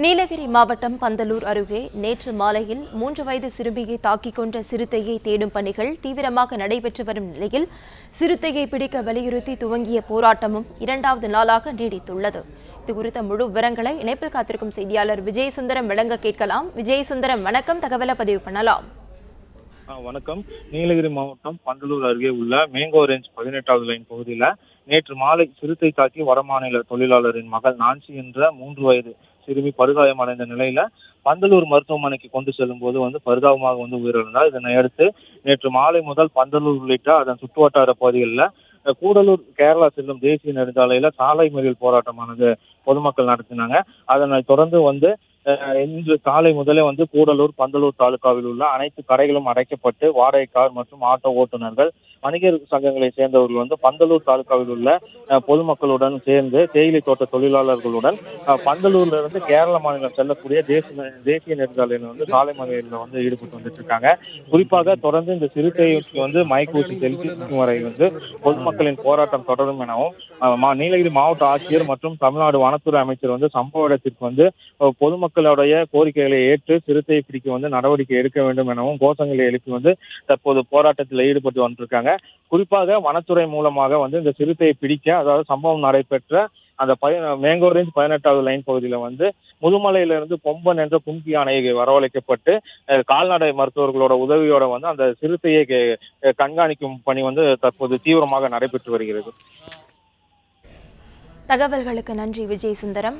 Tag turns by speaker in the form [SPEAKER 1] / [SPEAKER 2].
[SPEAKER 1] நீலகிரி மாவட்டம் பந்தலூர் அருகே நேற்று மாலையில் 3 வயது சிறுமியை தாக்கிக் கொன்ற சிறுத்தையை தேடும் பணிகள் தீவிரமாக நடைபெற்று வரும் நிலையில் சிறுத்தையை பிடிக்க வலியுறுத்தி துவங்கிய போராட்டமும் 2வது நாளாக நீடித்துள்ளது. இதுகுறித்த முழு விவரங்களை இணைப்பில் காத்திருக்கும் செய்தியாளர் விஜயசுந்தரம் வழங்க கேட்கலாம். விஜயசுந்தரம், வணக்கம். தகவலை பதிவு பண்ணலாம்.
[SPEAKER 2] வணக்கம். நீலகிரி மாவட்டம் பந்தலூர் அருகே உள்ள மேங்கோ ரேஞ்ச் 18வது லைன் பகுதியில் நேற்று மாலை சிறுத்தை தாக்கி வடமாநில தொழிலாளரின் மகள் நான்சி என்ற 3 வயது சிறுமி படுகாயமடைந்த நிலையில பந்தலூர் மருத்துவமனைக்கு கொண்டு செல்லும் போது பரிதாபமாக உயிரிழந்தார். இதனை அடுத்து நேற்று மாலை முதல் பந்தலூர் உள்ளிட்ட அதன் சுற்றுவட்டார பகுதிகளில் கூடலூர் கேரளா செல்லும் தேசிய நெடுஞ்சாலையில சாலை மறியல் போராட்டமானது பொதுமக்கள் நடத்தினாங்க. அதனை தொடர்ந்து இன்று காலை முதலே கூடலூர் பந்தலூர் தாலுகாவில் உள்ள அனைத்து கடைகளும் அடைக்கப்பட்டு வாடகை கார் மற்றும் ஆட்டோ ஓட்டுநர்கள், வணிகர் சங்கங்களை சேர்ந்தவர்கள் பந்தலூர் தாலுகாவில் உள்ள பொதுமக்களுடன் சேர்ந்து தேயிலை தோட்ட தொழிலாளர்களுடன் பந்தலூர்ல இருந்து கேரள மாநிலம் செல்லக்கூடிய தேசிய நெடுஞ்சாலையில சாலை மறியலில் ஈடுபட்டு வந்துட்டு இருக்காங்க. குறிப்பாக தொடர்ந்து இந்த சிறுத்தைக்கு மயக்கூசி செலுத்தி வரை பொதுமக்களின் போராட்டம் தொடரும் எனவும் நீலகிரி மாவட்ட ஆட்சியர் மற்றும் தமிழ்நாடு வனத்துறை அமைச்சர் சம்பவ இடத்திற்கு பொதுமக்களுடைய கோரிக்கைகளை ஏற்று சிறுத்தையை பிடிக்க நடவடிக்கை எடுக்க வேண்டும் எனவும் கோஷங்களை எழுப்பி தற்போது போராட்டத்தில் ஈடுபட்டு வந்திருக்காங்க. குறிப்பாக வனத்துறை மூலமாக இந்த சிறுத்தையை பிடிக்க, அதாவது சம்பவம் நடைபெற்ற அந்த மேங்கோ ரேஞ்ச் 18வது லைன் பகுதியில முதுமலையிலிருந்து கொம்பன் என்ற கும்கி யானை வரவழைக்கப்பட்டு கால்நடை மருத்துவர்களோட உதவியோட அந்த சிறுத்தையை கண்காணிக்கும் பணி தற்போது தீவிரமாக நடைபெற்று வருகிறது.
[SPEAKER 1] தகவல்களுக்கு நன்றி விஜயசுந்தரம்.